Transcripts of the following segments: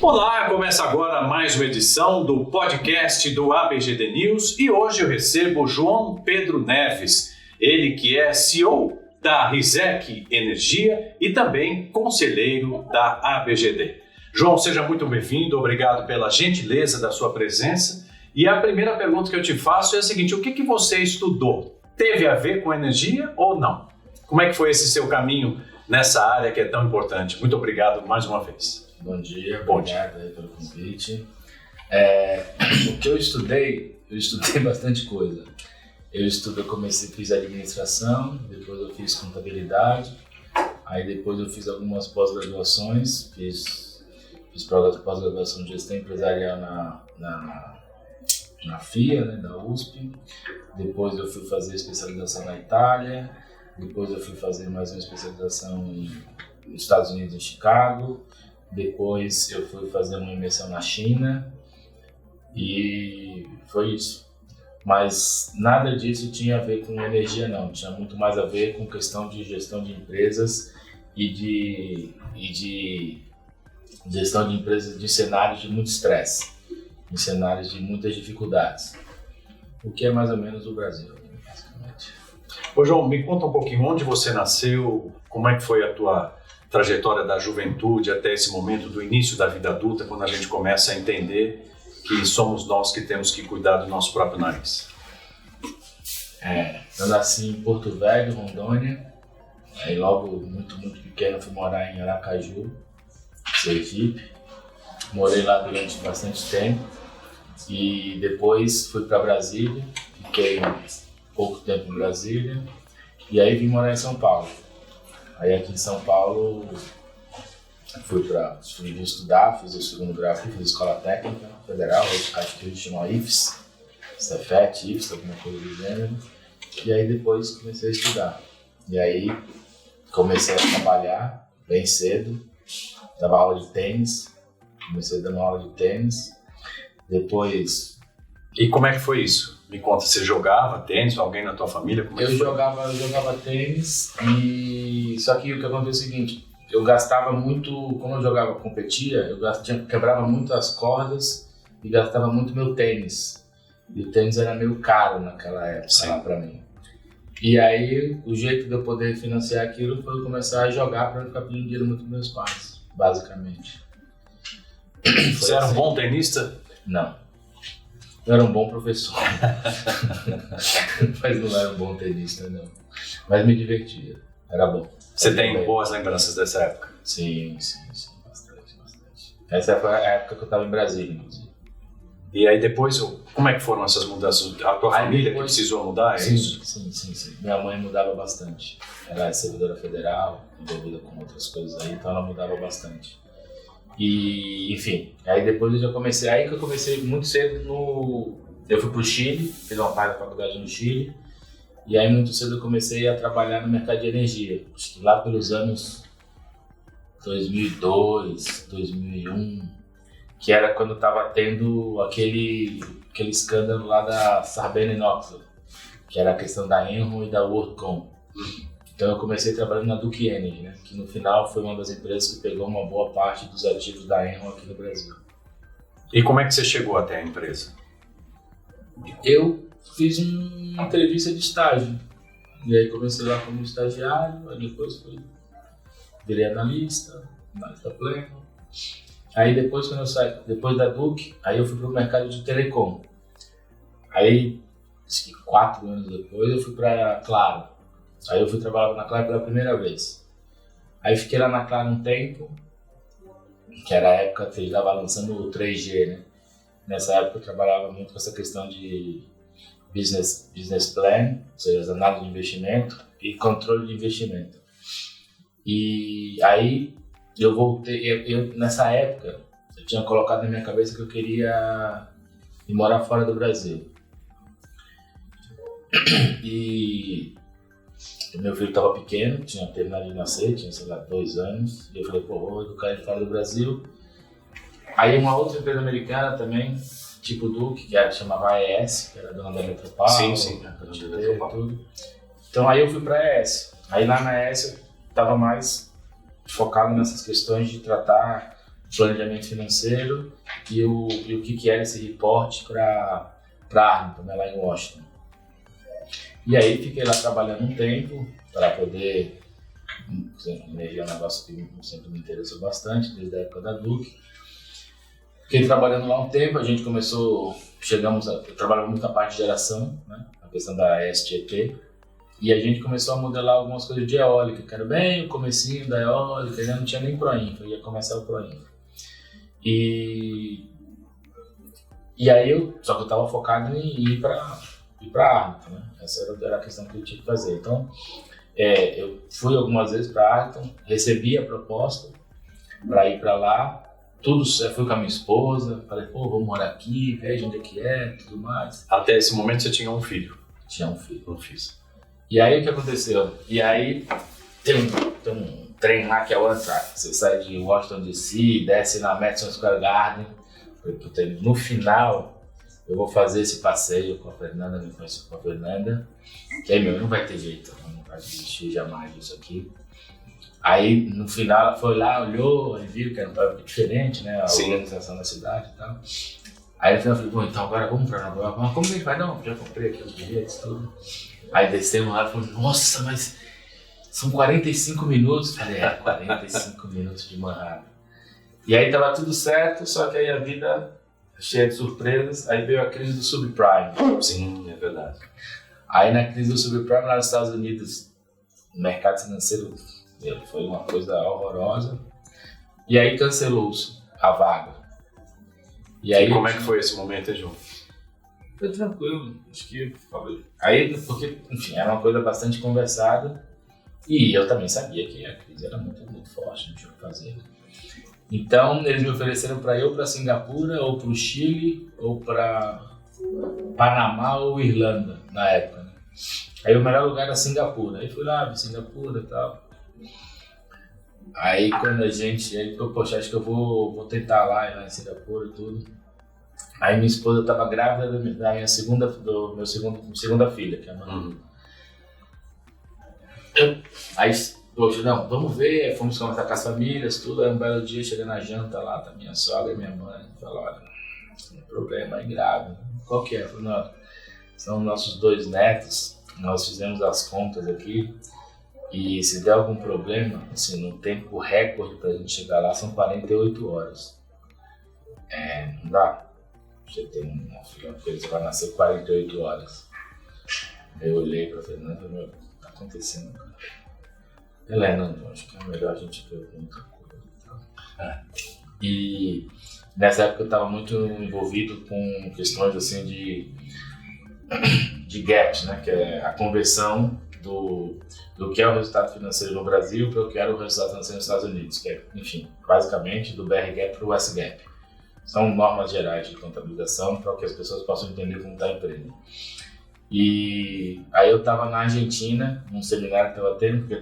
Olá, começa agora mais uma edição do podcast do ABGD News e hoje eu recebo João Pedro Neves, ele que é CEO da Rizek Energia e também conselheiro da ABGD. João, seja muito bem-vindo, obrigado pela gentileza da sua presença. E a primeira pergunta que eu te faço é a seguinte: o que você estudou? Teve a ver com energia ou não? Como é que foi esse seu caminho nessa área que é tão importante? Muito obrigado mais uma vez. Bom dia, obrigado aí pelo convite. O que eu estudei bastante coisa. Eu fiz administração, depois eu fiz contabilidade, aí depois eu fiz algumas pós-graduações, fiz pós-graduação de gestão empresarial na FIA, né, da USP, depois eu fui fazer especialização na Itália, depois eu fui fazer mais uma especialização nos Estados Unidos, em Chicago, depois eu fui fazer uma imersão na China e foi isso. Mas nada disso tinha a ver com energia, não. Tinha muito mais a ver com questão de gestão de empresas e de gestão de empresas de cenários de muito estresse, em cenários de muitas dificuldades. O que é mais ou menos o Brasil, basicamente. Ô João, me conta um pouquinho onde você nasceu, como é que foi a tua trajetória da juventude até esse momento do início da vida adulta, quando a gente começa a entender que somos nós que temos que cuidar do nosso próprio nariz. Eu nasci em Porto Velho, Rondônia, aí logo muito pequeno fui morar em Aracaju, Sergipe, morei lá durante bastante tempo e depois fui para Brasília, fiquei pouco tempo em Brasília e aí vim morar em São Paulo. Aí aqui em São Paulo fui estudar, fiz o segundo grau aqui, fiz Escola Técnica Federal, acho que chama IFES, Cefet, IFES, alguma coisa do gênero. E aí depois comecei a estudar. E aí comecei a trabalhar bem cedo, dava aula de tênis, comecei dando aula de tênis, depois... E como é que foi isso? Me conta, você jogava tênis, alguém na tua família? Eu jogava tênis, só que o que aconteceu é o seguinte, eu gastava muito, como eu competia, quebrava muito as cordas e gastava muito meu tênis. E o tênis era meio caro naquela época lá pra mim. E aí o jeito de eu poder financiar aquilo foi eu começar a jogar para não ficar pedindo dinheiro muito dos meus pais, basicamente. Você era um bom tenista? Não. Eu era um bom professor, mas não era um bom tenista, não. Mas me divertia, era bom. Você tem boas lembranças dessa época? Sim, bastante. Essa foi a época que eu estava em Brasília, inclusive. E aí depois, como é que foram essas mudanças? A tua família que precisou mudar, é isso? Sim. Minha mãe mudava bastante. Ela é servidora federal, envolvida com outras coisas aí, então ela mudava bastante. E, enfim, aí depois eu já comecei, aí que eu comecei muito cedo eu fui pro Chile, fiz uma parte da faculdade no Chile, e aí muito cedo eu comecei a trabalhar no mercado de energia, acho que lá pelos anos 2002, 2001, que era quando estava tendo aquele escândalo lá da Sarbanes-Oxley, que era a questão da Enron e da WorldCom. Então eu comecei trabalhando na Duke Energy, né, que no final foi uma das empresas que pegou uma boa parte dos ativos da Enron aqui no Brasil. E como é que você chegou até a empresa? Eu fiz uma entrevista de estágio, e aí comecei lá como estagiário, aí depois virei analista pleno. Aí depois quando eu saí, depois da Duke, aí eu fui para o mercado de telecom. Aí, acho que 4 anos depois, eu fui para Claro. Aí eu fui trabalhar na Claro pela primeira vez. Aí fiquei lá na Claro um tempo, que era a época que ele estava lançando o 3G, né? Nessa época eu trabalhava muito com essa questão de business plan, ou seja, análise de investimento e controle de investimento. E aí eu voltei, nessa época eu tinha colocado na minha cabeça que eu queria ir morar fora do Brasil. E meu filho estava pequeno, tinha terminado de nascer, tinha, sei lá, 2 anos. E eu falei, vou educar ele fora do Brasil. Aí uma outra empresa americana também, tipo Duke, que chamava AES, que era dona da Metropol. Sim, tudo. Então aí eu fui para a AES. Aí lá na AES eu estava mais focado nessas questões de tratar planejamento financeiro e o que era esse reporte para Arlington, né, lá em Washington. E aí fiquei lá trabalhando um tempo para poder, energia é um negócio que sempre me interessou bastante, desde a época da Duke. Fiquei trabalhando lá um tempo, a gente começou, eu trabalhava muito na parte de geração, né, a questão da STP, e a gente começou a modelar algumas coisas de eólica, que era bem o comecinho da eólica, ainda não tinha nem Proinfra, ia começar o Proinfra. E aí só que eu estava focado em ir para Arlington, né? Essa era a questão que eu tinha que fazer. Então, eu fui algumas vezes para Arlington, recebi a proposta para ir para lá, fui com a minha esposa, falei, pô, vou morar aqui, veja onde é que é, tudo mais. Até esse momento você tinha um filho? Tinha um filho. Um filho. E aí o que aconteceu? E aí tem um trem lá que é o Amtrak. Você sai de Washington DC, desce na Madison Square Garden. No final eu vou fazer esse passeio com a Fernanda, me conheço com a Fernanda. Que aí, não vai ter jeito, não vai desistir jamais disso aqui. Aí no final ela foi lá, olhou, e viu que era um país diferente, né? A organização da cidade e tal. Aí no final eu falei, bom, então agora vamos pra Nova York. Mas como a gente vai? Não, já comprei aqui os bilhetes, tudo. Aí descemos lá e falou, nossa, mas são 45 minutos. Falei, 45 minutos de Manhattan. E aí tava tudo certo, só que aí a vida cheia de surpresas, aí veio a crise do subprime. Sim, é verdade. Aí na crise do subprime lá nos Estados Unidos, o mercado financeiro foi uma coisa horrorosa. E aí cancelou-se a vaga. E aí como é que foi esse momento, João? Foi tranquilo, acho que aí, porque, enfim, era uma coisa bastante conversada e eu também sabia que a crise era muito, muito forte, não tinha o que fazer. Então, eles me ofereceram para ir para Singapura, ou para o Chile, ou para Panamá ou Irlanda, na época. Né? Aí o melhor lugar era Singapura, aí fui lá, vi Singapura e tal. Aí quando poxa, acho que eu vou tentar lá em Singapura e tudo. Aí minha esposa estava grávida da minha segunda filha, que é a Manu. Aí, poxa, não, vamos ver, fomos conversar com as famílias, tudo. Aí um belo dia, chegando na janta lá, tá minha sogra e minha mãe, falaram, olha, tem problema aí grave. Qual que é? Eu falei, não, são nossos 2 netos, nós fizemos as contas aqui, e se der algum problema, assim, no tempo recorde pra gente chegar lá, são 48 horas. Não dá. Você tem uma filha, você vai nascer 48 horas. Eu olhei pra Fernanda e falei, o que tá acontecendo, cara? Helena, acho que é melhor a gente ver muita coisa e tal. E nessa época eu tava muito envolvido com questões assim de gaps, né? Que é a conversão do que é o resultado financeiro no Brasil para o que era o resultado financeiro nos Estados Unidos, que é, enfim, basicamente do BR Gap para o US Gap. São normas gerais de contabilização para que as pessoas possam entender como está a empresa. E aí eu estava na Argentina, num seminário que eu estava tendo, porque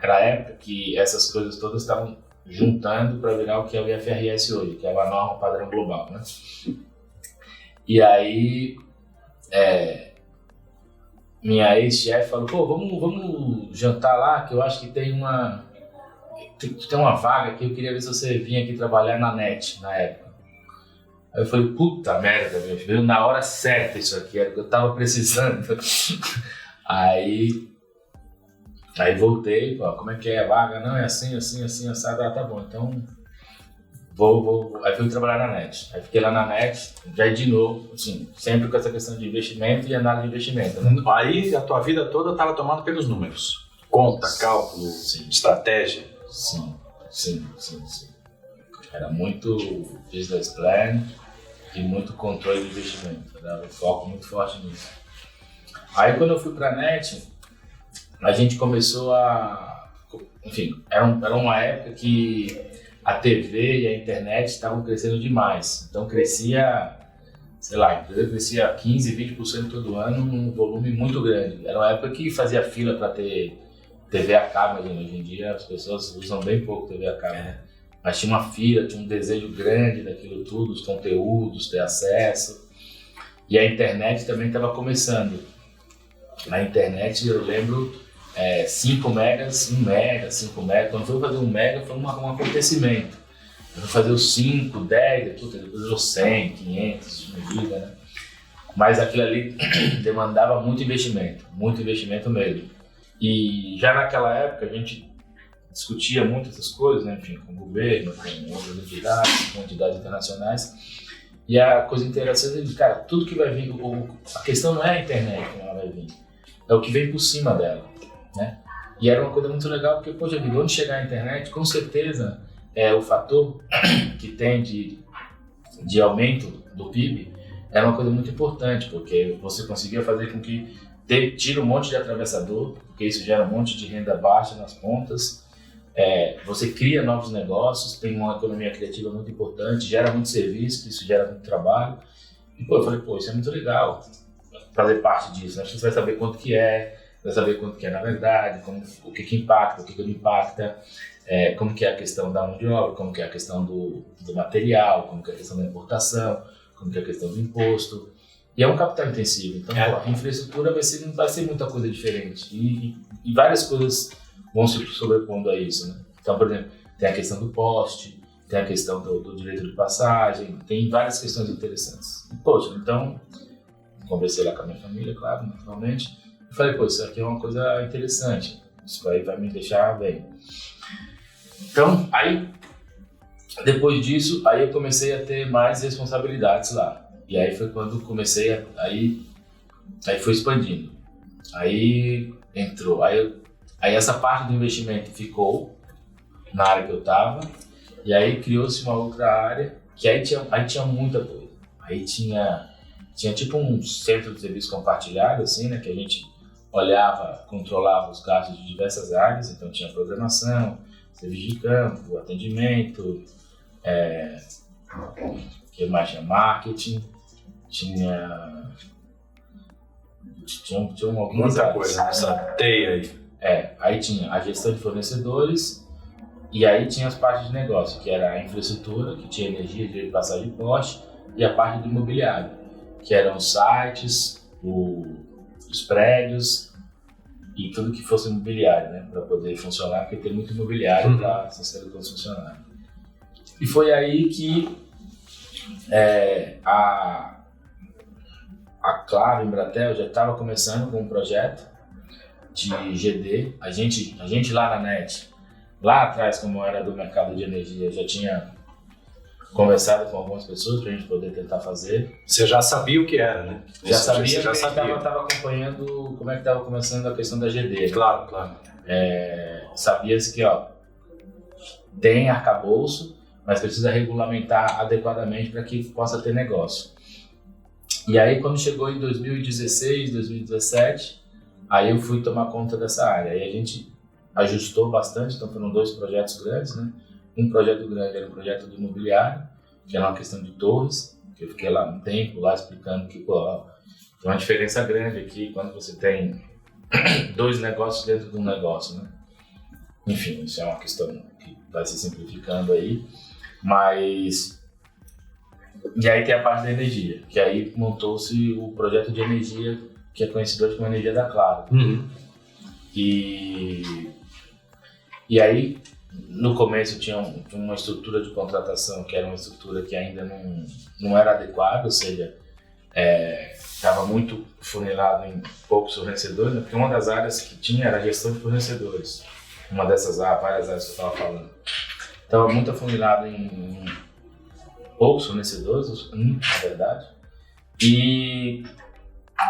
era a época que essas coisas todas estavam juntando para virar o que é o IFRS hoje, que é uma norma padrão global, né? E aí minha ex-chefe falou, pô, vamos jantar lá, que eu acho que tem uma vaga aqui, eu queria ver se você vinha aqui trabalhar na NET, na época. Aí eu falei, puta merda, veio na hora certa isso aqui, era o que eu tava precisando. Aí voltei, pô, como é que é a vaga? Não, é assim, assado. Tá bom, então vou. Aí fui trabalhar na NET. Aí fiquei lá na NET, já de novo, assim, sempre com essa questão de investimento e análise de investimento. Né? Aí a tua vida toda estava tomada pelos números. Conta, cálculo, sim. Estratégia. Sim. Era muito business plan e muito controle de investimento. Era um foco muito forte nisso. Aí quando eu fui para a NET, a gente começou a... Enfim, era uma época que a TV e a internet estavam crescendo demais. Então crescia, sei lá, a empresa crescia 15%, 20% todo ano, num volume muito grande. Era uma época que fazia fila para ter TV a cabo. Hoje em dia as pessoas usam bem pouco TV a cabo. Mas tinha uma fila, tinha um desejo grande daquilo tudo, os conteúdos, ter acesso. E a internet também estava começando. Na internet eu lembro 5 megas, 1 mega, 5 megas. Quando foi fazer 1 mega foi um acontecimento. fazer os 5, 10, depois virou 100, 500, medida, né? Mas aquilo ali demandava muito investimento mesmo. E já naquela época a gente discutia muito essas coisas, né? Enfim, com o governo, com outras entidades, com entidades internacionais. E a coisa interessante é que, cara, tudo que vai vir, a questão não é a internet como ela vai vir, é o que vem por cima dela, né? E era uma coisa muito legal, porque, poxa vida, onde chegar a internet, com certeza, o fator que tem de aumento do PIB era uma coisa muito importante, porque você conseguia fazer com que tire um monte de atravessador, porque isso gera um monte de renda baixa nas pontas, você cria novos negócios, tem uma economia criativa muito importante, gera muito serviço, isso gera muito trabalho. E eu falei, isso é muito legal fazer parte disso, né? Você vai saber quanto que vai saber quanto que é na verdade, o que impacta, o que não impacta, como que é a questão da mão de obra, como que é a questão do material, como que é a questão da importação, como que é a questão do imposto. E é um capital intensivo, então a infraestrutura não vai ser muita coisa diferente. E várias coisas vão se sobrepondo a isso, né? Então, por exemplo, tem a questão do poste, tem a questão do direito de passagem, tem várias questões interessantes. Então, conversei lá com a minha família, claro, naturalmente, e falei, isso aqui é uma coisa interessante, isso aí vai me deixar bem. Então, aí, depois disso, aí eu comecei a ter mais responsabilidades lá. E aí foi quando comecei aí foi expandindo. Aí entrou, aí essa parte do investimento ficou na área que eu estava, e aí criou-se uma outra área, que aí tinha muita coisa. Aí tinha tipo um centro de serviço compartilhado, assim, né, que a gente olhava, controlava os gastos de diversas áreas, então tinha programação, serviço de campo, atendimento, que mais tinha marketing, tinha algumas muita áreas. Coisa nessa teia aí. Aí tinha a gestão de fornecedores, e aí tinha as partes de negócio, que era a infraestrutura, que tinha energia, direito de passagem de poste, e a parte do imobiliário, que eram os sites, os prédios e tudo que fosse imobiliário, né, para poder funcionar, porque tem muito imobiliário para ser todos funcionar. E foi aí que a Claro, Embratel, já estava começando com um projeto de GD. A gente lá na NET, lá atrás, como era do mercado de energia, já tinha conversado com algumas pessoas para a gente poder tentar fazer. Você já sabia o que era, né? Já sabia, estava acompanhando como é que estava começando a questão da GD. Né? Claro. Sabia-se que tem arcabouço, mas precisa regulamentar adequadamente para que possa ter negócio. E aí, quando chegou em 2016, 2017, aí eu fui tomar conta dessa área. Aí a gente ajustou bastante, então foram 2 projetos grandes, né? Um projeto grande era um projeto do imobiliário, que era uma questão de torres, que eu fiquei lá um tempo lá explicando que tem uma diferença grande aqui quando você tem 2 negócios dentro de um negócio, né? Enfim, isso é uma questão que vai se simplificando aí, mas... E aí tem a parte da energia, que aí montou-se o projeto de energia, que é conhecido hoje como Energia da Claro. E aí, no começo tinha uma estrutura de contratação que era uma estrutura que ainda não era adequada, ou seja, estava muito funilado em poucos fornecedores, né? Porque uma das áreas que tinha era a gestão de fornecedores, uma dessas várias áreas que eu estava falando. Estava muito afunilado em poucos fornecedores, na verdade, e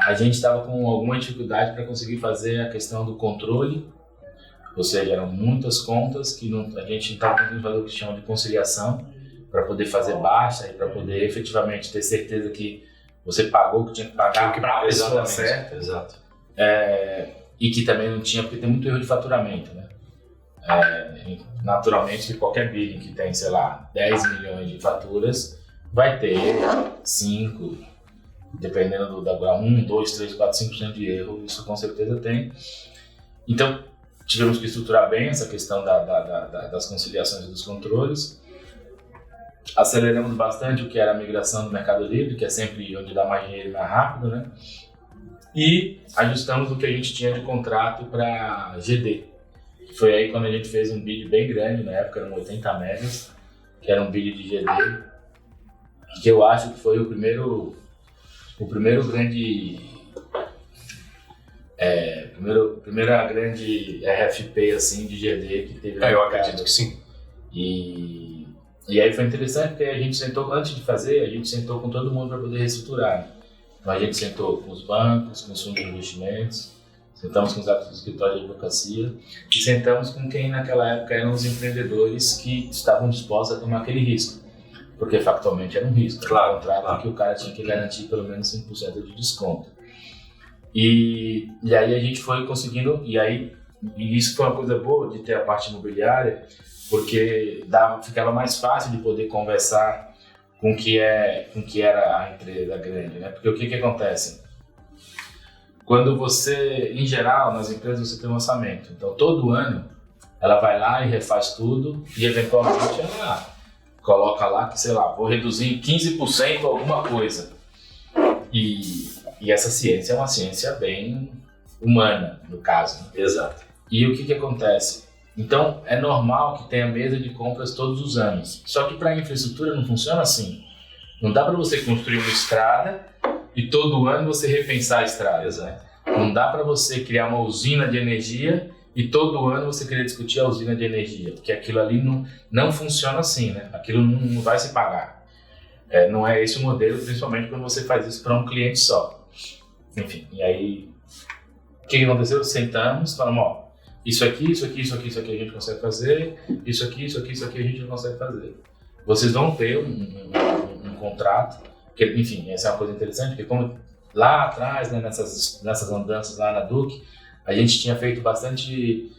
a gente estava com alguma dificuldade para conseguir fazer a questão do controle, ou seja, eram muitas contas que a gente estava conseguindo fazer o que chama de conciliação, para poder fazer baixa e para poder efetivamente ter certeza que você pagou o que tinha que pagar para a pessoa certa. Exato. E que também não tinha, porque tem muito erro de faturamento, né? Naturalmente, qualquer billing que tem, sei lá, 10 milhões de faturas, vai ter 5, dependendo da 1, 2, 3, 4, 5% de erro, isso com certeza tem. Então, tivemos que estruturar bem essa questão das conciliações e dos controles. Aceleramos bastante o que era a migração do Mercado Livre, que é sempre onde dá mais dinheiro e mais rápido, né? E ajustamos o que a gente tinha de contrato para GD. Foi aí quando a gente fez um bid bem grande, na época eram 80 megas, que era um bid de GD, que eu acho que foi o primeiro grande, primeira grande RFP assim, de GD que teve. Eu acredito que sim. E aí foi interessante porque a gente sentou, antes de fazer, a gente sentou com todo mundo para poder reestruturar. Então a gente sentou com os bancos, com os fundos de investimentos, sentamos com os escritórios de advocacia e sentamos com quem naquela época eram os empreendedores que estavam dispostos a tomar aquele risco. Porque factualmente era um risco, claro, um contrato que o cara tinha que garantir pelo menos 5% de desconto. E aí a gente foi conseguindo, e isso foi uma coisa boa de ter a parte imobiliária, porque ficava mais fácil de poder conversar com que era a empresa grande, né? Porque o que acontece? Quando você, em geral, nas empresas você tem um orçamento, então todo ano ela vai lá e refaz tudo e eventualmente ela coloca lá que, sei lá, vou reduzir em 15% alguma coisa. E essa ciência é uma ciência bem humana, no caso. Né? Exato. E o que acontece? Então, é normal que tenha mesa de compras todos os anos. Só que para a infraestrutura não funciona assim. Não dá para você construir uma estrada e todo ano você repensar a estrada. Né? Não dá para você criar uma usina de energia e todo ano você querer discutir a usina de energia. Porque aquilo ali não funciona assim, né? Aquilo não vai se pagar. Não é esse o modelo, principalmente quando você faz isso para um cliente só. Enfim, e aí, o que aconteceu? Sentamos, falamos, ó, isso aqui a gente consegue fazer, isso aqui a gente não consegue fazer. Vocês vão ter um contrato, que, enfim, essa é uma coisa interessante, porque como lá atrás, né, nessas andanças lá na Duque, a gente tinha feito bastante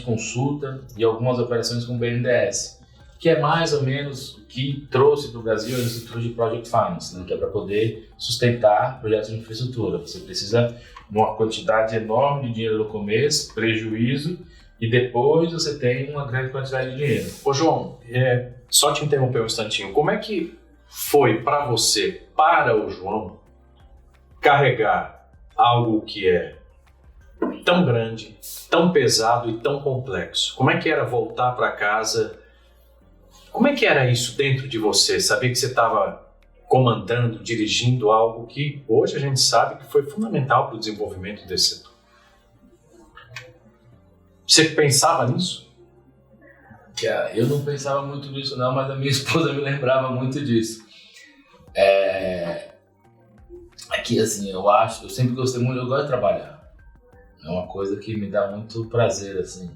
consulta e algumas operações com o BNDES, que é mais ou menos o que trouxe para o Brasil as estruturas de Project Finance, né, que é para poder sustentar projetos de infraestrutura. Você precisa de uma quantidade enorme de dinheiro no começo, prejuízo, e depois você tem uma grande quantidade de dinheiro. Ô João, só te interromper um instantinho, como é que foi para você, para o João, carregar algo que é tão grande, tão pesado e tão complexo? Como é que era voltar para casa? Como é que era isso dentro de você? Saber que você estava comandando, dirigindo algo que hoje a gente sabe que foi fundamental para o desenvolvimento desse setor. Você pensava nisso? Eu não pensava muito nisso não, mas a minha esposa me lembrava muito disso. Aqui assim, eu sempre gostei muito, eu gosto de trabalhar. É uma coisa que me dá muito prazer, assim,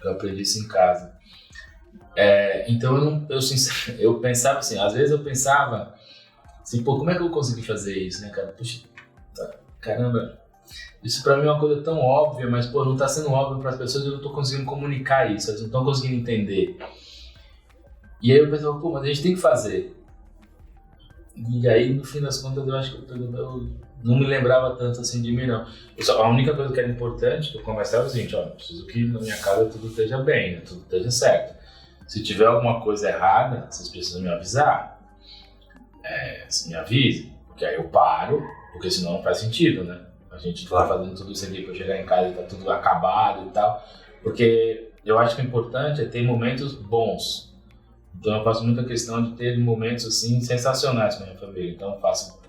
eu aprendi isso em casa. Então eu pensava assim, às vezes eu pensava assim, pô, como é que eu consegui fazer isso, né, cara? Puxa, caramba, isso pra mim é uma coisa tão óbvia, mas pô, não tá sendo óbvio para as pessoas, eu não tô conseguindo comunicar isso, elas não estão conseguindo entender. E aí eu pensava, pô, mas a gente tem que fazer. E aí, no fim das contas, eu acho que eu não me lembrava tanto assim de mim, não. A única coisa que era importante, que eu conversava é o seguinte, ó, preciso que na minha casa tudo esteja bem, né? Tudo esteja certo. Se tiver alguma coisa errada, vocês precisam me avisar. Me avise, porque aí eu paro, porque senão não faz sentido, né? A gente tá fazendo tudo isso aqui pra eu chegar em casa e tá tudo acabado e tal. Porque eu acho que o importante é ter momentos bons. Então eu faço muita questão de ter momentos assim sensacionais com a minha família. Então eu faço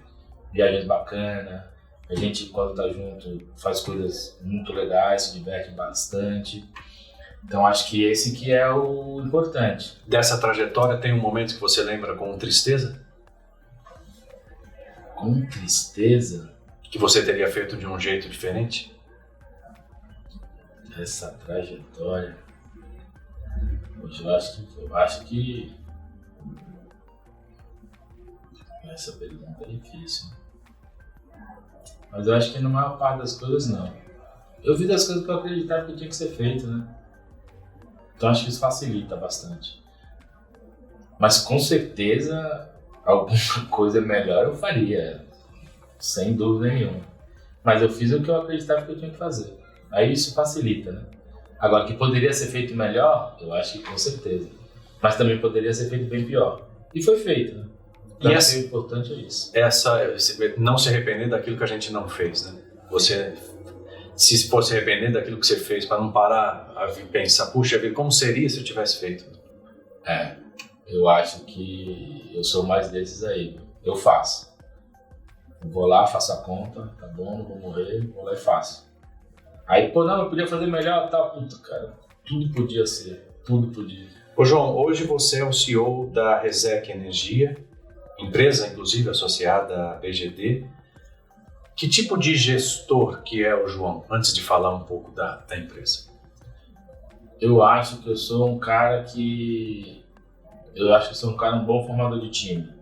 viagens bacanas, a gente quando tá junto faz coisas muito legais, se diverte bastante. Então acho que esse que é o importante. Dessa trajetória tem um momento que você lembra com tristeza? Com tristeza? Que você teria feito de um jeito diferente? Essa trajetória... Eu acho que... Essa pergunta é difícil. Mas eu acho que na maior parte das coisas não. Eu vi das coisas que eu acreditava que tinha que ser feito, né? Então acho que isso facilita bastante. Mas com certeza alguma coisa melhor eu faria, sem dúvida nenhuma. Mas eu fiz o que eu acreditava que eu tinha que fazer. Aí isso facilita, né? Agora, que poderia ser feito melhor, eu acho que com certeza. Mas também poderia ser feito bem pior. E foi feito, né? Então, o importante é isso. Não se arrepender daquilo que a gente não fez, né? Você, se for se arrepender daquilo que você fez, para não parar a pensar, puxa vida, como seria se eu tivesse feito? Eu acho que eu sou mais desses aí. Eu faço. Eu vou lá, faço a conta, tá bom, não vou morrer, vou lá e faço. Aí, não, eu podia fazer melhor, tá, puta, cara. Tudo podia ser, tudo podia. Ô João, hoje você é o CEO da Resec Energia, empresa inclusive associada à BGD. Que tipo de gestor que é o João, antes de falar um pouco da empresa? Eu acho que eu sou um cara um bom formador de time.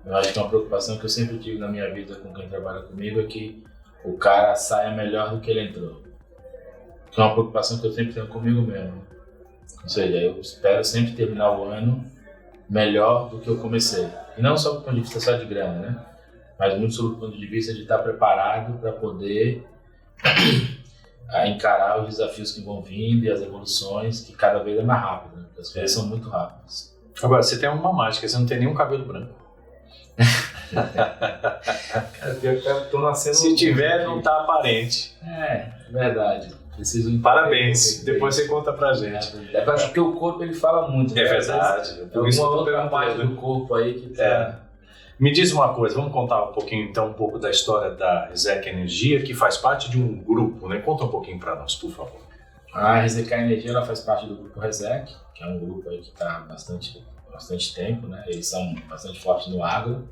Eu acho que uma preocupação que eu sempre tive na minha vida com quem trabalha comigo é que o cara saia melhor do que ele entrou. Que é uma preocupação que eu sempre tenho comigo mesmo. Ou seja, eu espero sempre terminar o ano melhor do que eu comecei. E não só do ponto de vista só de grana, né? Mas muito sobre o ponto de vista de estar preparado para poder encarar os desafios que vão vindo e as evoluções, que cada vez é mais rápido, né? Porque as coisas são muito rápidas. Agora, você tem uma mágica, você não tem nenhum cabelo branco. Cara, pior que eu tô nascendo. Se tiver, não tá aparente. É verdade. Preciso. Parabéns. Depois você conta pra gente. Porque o corpo ele fala muito. É verdade. Por isso uma outra parte do corpo aí que tá. Me diz uma coisa, vamos contar um pouco da história da Resec Energia, que faz parte de um grupo, né? Conta um pouquinho para nós, por favor. A Resec Energia ela faz parte do grupo Resec, que é um grupo aí que está há bastante tempo, né? Eles são bastante fortes no agro,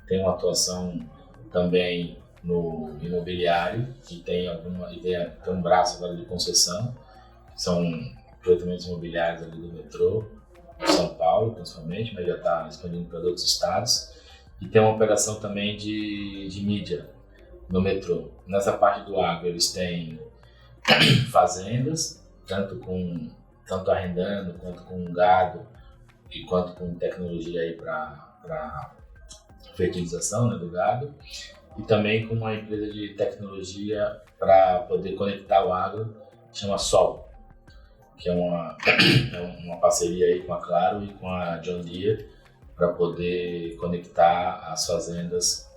tem uma atuação também no imobiliário, e tem um braço agora de concessão, que são projetamentos imobiliários ali do metrô, de São Paulo principalmente, mas já está expandindo para outros estados. E tem uma operação também de mídia no metrô. Nessa parte do agro, eles têm fazendas, tanto arrendando, quanto com gado, e quanto com tecnologia aí para fertilização, né, do gado. E também com uma empresa de tecnologia para poder conectar o agro, que chama Sol, que é uma parceria aí com a Claro e com a John Deere, para poder conectar as fazendas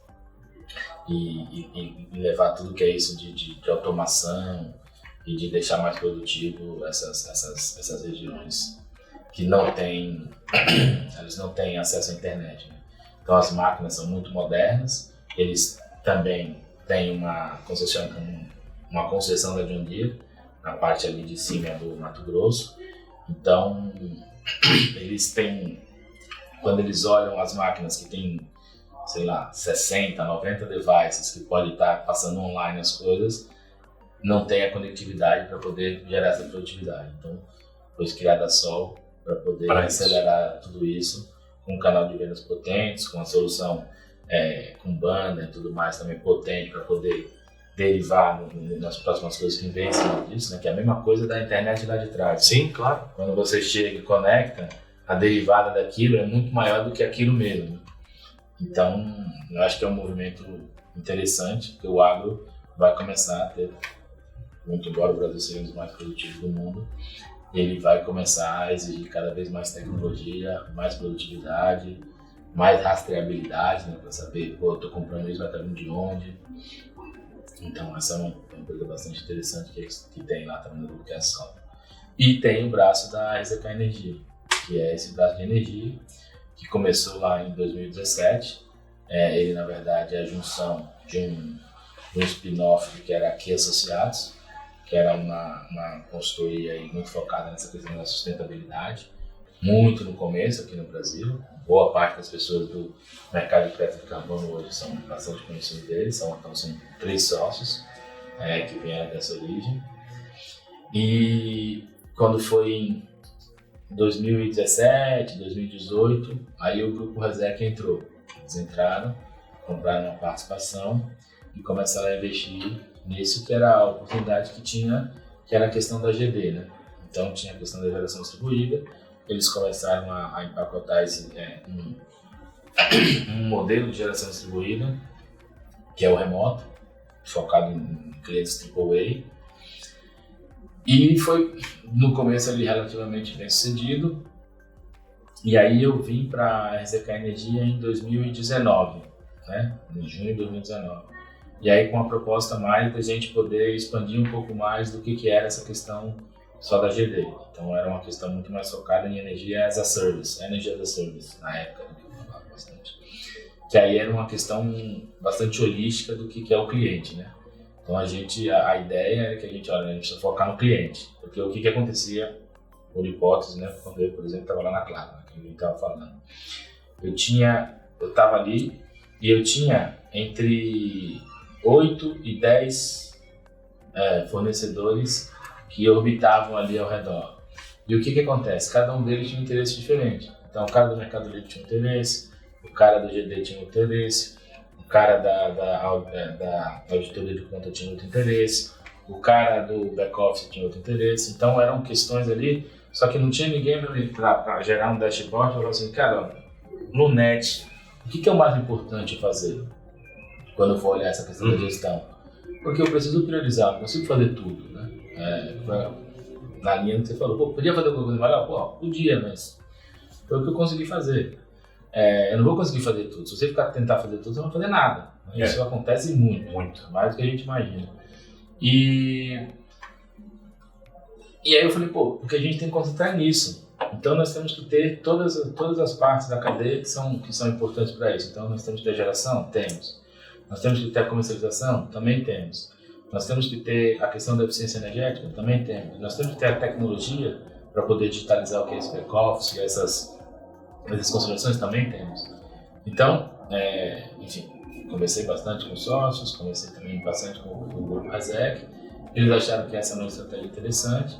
e levar tudo que é isso de automação e de deixar mais produtivo essas regiões que eles não têm acesso à internet, né? Então as máquinas são muito modernas, eles também têm uma concessão da John Deere na parte ali de cima do Mato Grosso. Então eles têm, quando eles olham as máquinas que têm, sei lá, 60, 90 devices que podem estar passando online as coisas, não tem a conectividade para poder gerar essa produtividade. Então, foi criada a Sol para poder acelerar tudo isso, com um canal de vendas potentes, com a solução com banda e tudo mais também potente para poder derivar nas próximas coisas que vem em cima disso, né? Que é a mesma coisa da internet lá de trás. Sim, claro. Quando você chega e conecta, a derivada daquilo é muito maior do que aquilo mesmo. Então, eu acho que é um movimento interessante, que o agro vai começar a ter, muito embora o Brasil seja um dos mais produtivos do mundo, ele vai começar a exigir cada vez mais tecnologia, mais produtividade, mais rastreabilidade, né, para saber, eu estou comprando isso, vai estar vindo de onde. Então, essa é uma coisa bastante interessante que tem lá também no grupo, que é a Sol. E tem o braço da Resec Energia, que é esse braço de energia, que começou lá em 2017. Ele, na verdade, é a junção de um spin-off que era Aqui Associados, que era uma consultoria aí muito focada nessa questão da sustentabilidade, muito no começo aqui no Brasil. Boa parte das pessoas do mercado de crédito de carbono hoje são bastante conhecidos deles, são 3 sócios que vieram dessa origem. E quando foi em 2017, 2018, aí o grupo Resec entrou. Eles entraram, compraram uma participação e começaram a investir nisso, que era a oportunidade que tinha, que era a questão da GD, né? Então tinha a questão da geração distribuída, eles começaram a empacotar um modelo de geração distribuída, que é o remoto, focado em clientes AAA, e foi no começo ali relativamente bem sucedido. E aí eu vim para a Resec Energia em 2019, né? Em junho de 2019. E aí com a proposta mais da gente poder expandir um pouco mais do que era essa questão só da GD. Então era uma questão muito mais focada em energia as a service, na época, que eu falava bastante. Que aí era uma questão bastante holística do que é o cliente, né? Então a ideia é que a gente precisa focar no cliente. Porque o que acontecia, por hipótese, né? Quando eu, por exemplo, estava lá na Claro, né, que a gente estava falando. Eu estava ali e eu tinha entre 8 e 10 fornecedores que orbitavam ali ao redor. E o que acontece? Cada um deles tinha um interesse diferente. Então o cara do Mercado Livre tinha um interesse, o cara do GD tinha um interesse, o cara da auditoria de conta tinha outro interesse, o cara do back-office tinha outro interesse. Então eram questões ali, só que não tinha ninguém para gerar um dashboard e falar assim, cara, no net, o que é o mais importante fazer quando eu for olhar essa questão da gestão? Porque eu preciso priorizar, não consigo fazer tudo, né? Na linha que você falou, podia fazer alguma coisa melhor? Podia, mas foi o que eu consegui fazer. Eu não vou conseguir fazer tudo. Se você tentar fazer tudo, você não vai fazer nada. Isso acontece muito, mais do que a gente imagina. E aí eu falei, porque a gente tem que concentrar nisso. Então nós temos que ter todas as partes da cadeia que são importantes para isso. Então nós temos que ter a geração? Temos. Nós temos que ter a comercialização? Também temos. Nós temos que ter a questão da eficiência energética? Também temos. Nós temos que ter a tecnologia para poder digitalizar o que é esse back-office, essas consolidações? Também temos. Então, enfim, conversei bastante com sócios, conversei também bastante com o grupo Razek. Eles acharam que essa era uma estratégia interessante,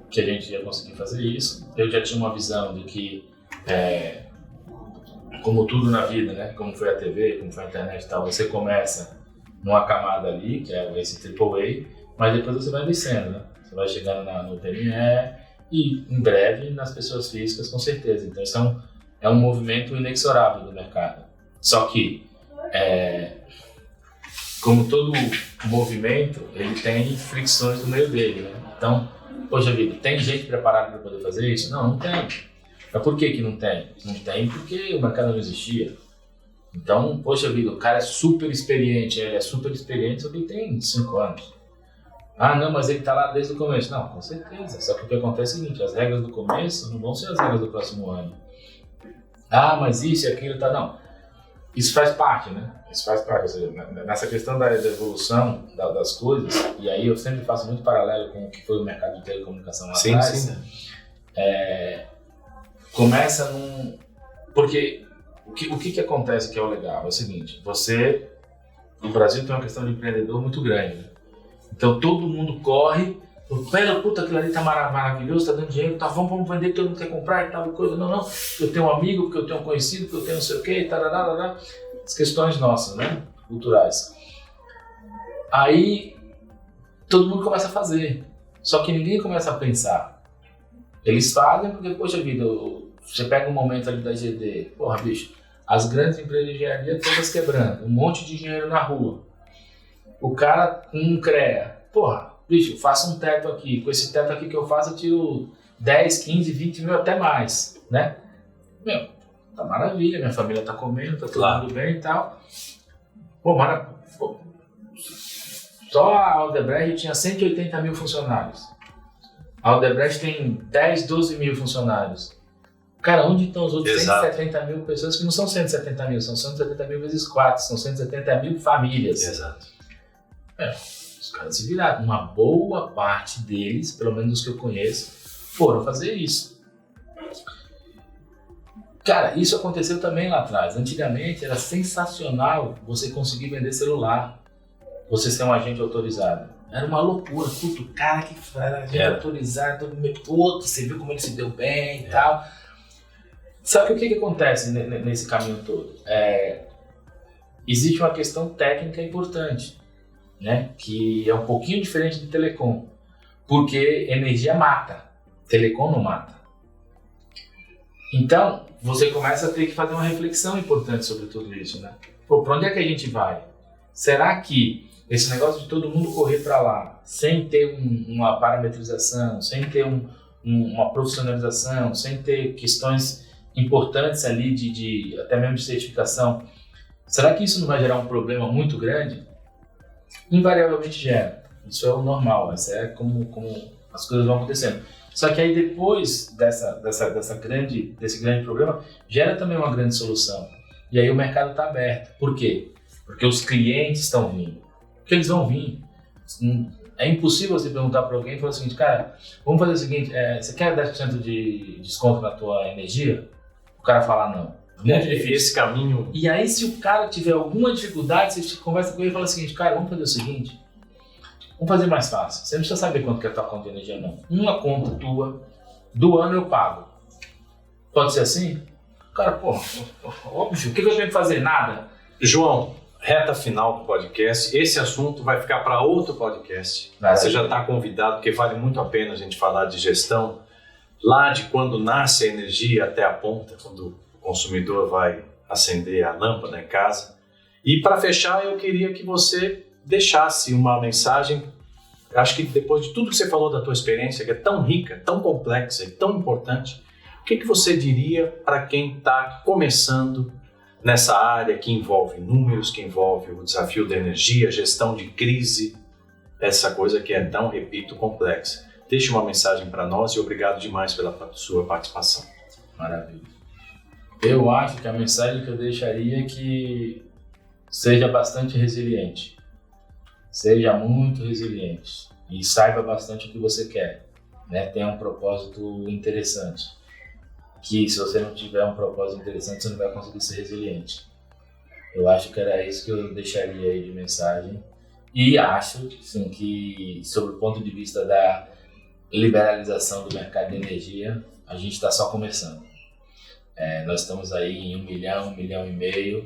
que a gente ia conseguir fazer isso. Eu já tinha uma visão de que, como tudo na vida, né, como foi a TV, como foi a internet e tal, você começa numa camada ali, que é esse AAA, mas depois você vai descendo, né? Você vai chegando no PME e, em breve, nas pessoas físicas, com certeza. Então, isso é um movimento inexorável do mercado. Só que, como todo movimento, ele tem fricções no meio dele, né? Então, poxa vida, tem gente preparada para poder fazer isso? Não tem. Mas por que não tem? Não tem porque o mercado não existia. Então, poxa vida, o cara é super experiente, só que ele tem 5 anos. Ah, não, mas ele está lá desde o começo. Não, com certeza. Só que o que acontece é o seguinte, as regras do começo não vão ser as regras do próximo ano. Ah, mas isso e aquilo, tá, não. Isso faz parte, né? Isso faz parte, ou seja, nessa questão da evolução das coisas, e aí eu sempre faço muito paralelo com o que foi o mercado de telecomunicação lá atrás. Sim. Começa porque o que acontece que é o legal? É o seguinte, no Brasil tem uma questão de empreendedor muito grande, né? Então todo mundo corre, puta, aquilo ali tá maravilhoso, tá dando dinheiro, tá, vamos vender, todo mundo quer comprar e tal, coisa. Não, eu tenho um amigo, porque eu tenho um conhecido, porque eu tenho não sei o que, tarará, as questões nossas, né, culturais. Aí todo mundo começa a fazer, só que ninguém começa a pensar. Eles fazem porque, poxa vida, você pega um momento ali da GD, porra, bicho, as grandes empresas de engenharia todas quebrando, um monte de engenheiro na rua. O cara com um CREA, porra, bicho, faça um teto aqui, com esse teto aqui que eu faço eu tiro 10, 15, 20 mil, até mais, né? Meu, tá maravilha, minha família tá comendo, tá todo mundo bem e tal. Pô, só a Aldebrecht tinha 180 mil funcionários. A Aldebrecht tem 10, 12 mil funcionários. Cara, onde estão os outros 170 mil pessoas que não são 170 mil, são 170 mil vezes 4, são 170 mil famílias. Exato. Os caras se viraram. Uma boa parte deles, pelo menos os que eu conheço, foram fazer isso. Cara, isso aconteceu também lá atrás. Antigamente era sensacional você conseguir vender celular, você ser um agente autorizado. Era uma loucura. Puto, o cara que era agente autorizado, você viu como ele se deu bem e tal. Sabe o que acontece nesse caminho todo? Existe uma questão técnica importante, né? Que é um pouquinho diferente de telecom, porque energia mata, telecom não mata. Então, você começa a ter que fazer uma reflexão importante sobre tudo isso, né? Para onde é que a gente vai? Será que esse negócio de todo mundo correr para lá, sem ter uma parametrização, sem ter uma profissionalização, sem ter questões importantes ali de até mesmo de certificação, será que isso não vai gerar um problema muito grande? Invariavelmente gera. Isso é o normal, isso é como as coisas vão acontecendo. Só que aí depois desse grande problema, gera também uma grande solução. E aí o mercado está aberto. Por quê? Porque os clientes estão vindo. Porque eles vão vir. É impossível você perguntar para alguém e falar o seguinte, cara, vamos fazer o seguinte, você quer 10% de desconto na tua energia? O cara fala não. Muito difícil. Esse caminho... E aí se o cara tiver alguma dificuldade, você conversa com ele e fala o seguinte, cara, vamos fazer o seguinte, vamos fazer mais fácil. Você não precisa saber quanto que é a tua conta de energia, não. Uma conta tua, do ano eu pago. Pode ser assim? Cara, pô, óbvio, o que eu tenho que fazer? Nada. João, reta final do podcast. Esse assunto vai ficar para outro podcast. Você já está convidado, porque vale muito a pena a gente falar de gestão. Lá de quando nasce a energia até a ponta, quando o consumidor vai acender a lâmpada em casa. E para fechar, eu queria que você deixasse uma mensagem. Acho que depois de tudo que você falou da tua experiência, que é tão rica, tão complexa e tão importante, o que você diria para quem está começando nessa área que envolve números, que envolve o desafio da energia, gestão de crise, essa coisa que é tão, repito, complexa? Deixe uma mensagem para nós e obrigado demais pela sua participação. Maravilha. Eu acho que a mensagem que eu deixaria é que seja bastante resiliente. Seja muito resiliente e saiba bastante o que você quer, né? Tenha um propósito interessante. Que se você não tiver um propósito interessante, você não vai conseguir ser resiliente. Eu acho que era isso que eu deixaria aí de mensagem. E acho, sim, que sobre o ponto de vista da liberalização do mercado de energia, a gente está só começando. Nós estamos aí em 1 milhão, 1,5 milhão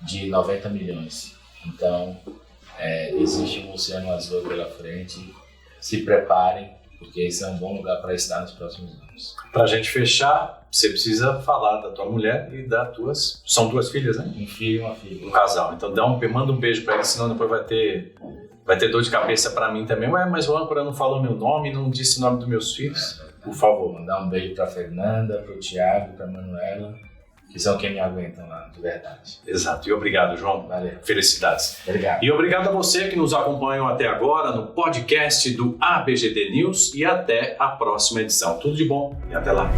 de 90 milhões. Então, existe um oceano azul pela frente. Se preparem, porque esse é um bom lugar para estar nos próximos anos. Para a gente fechar, você precisa falar da tua mulher e das tuas... São duas filhas, né? Um filho e uma filha. Um casal. Então manda um beijo para eles, senão depois vai ter dor de cabeça para mim também. Mas o âncora não falou meu nome, não disse o nome dos meus filhos. Por favor. Mandar um beijo para Fernanda, para o Thiago, para a Manuela, que são quem me aguentam lá, de verdade. Exato. E obrigado, João. Valeu. Felicidades. Obrigado. E obrigado a você que nos acompanhou até agora no podcast do ABGD News e até a próxima edição. Tudo de bom e até lá.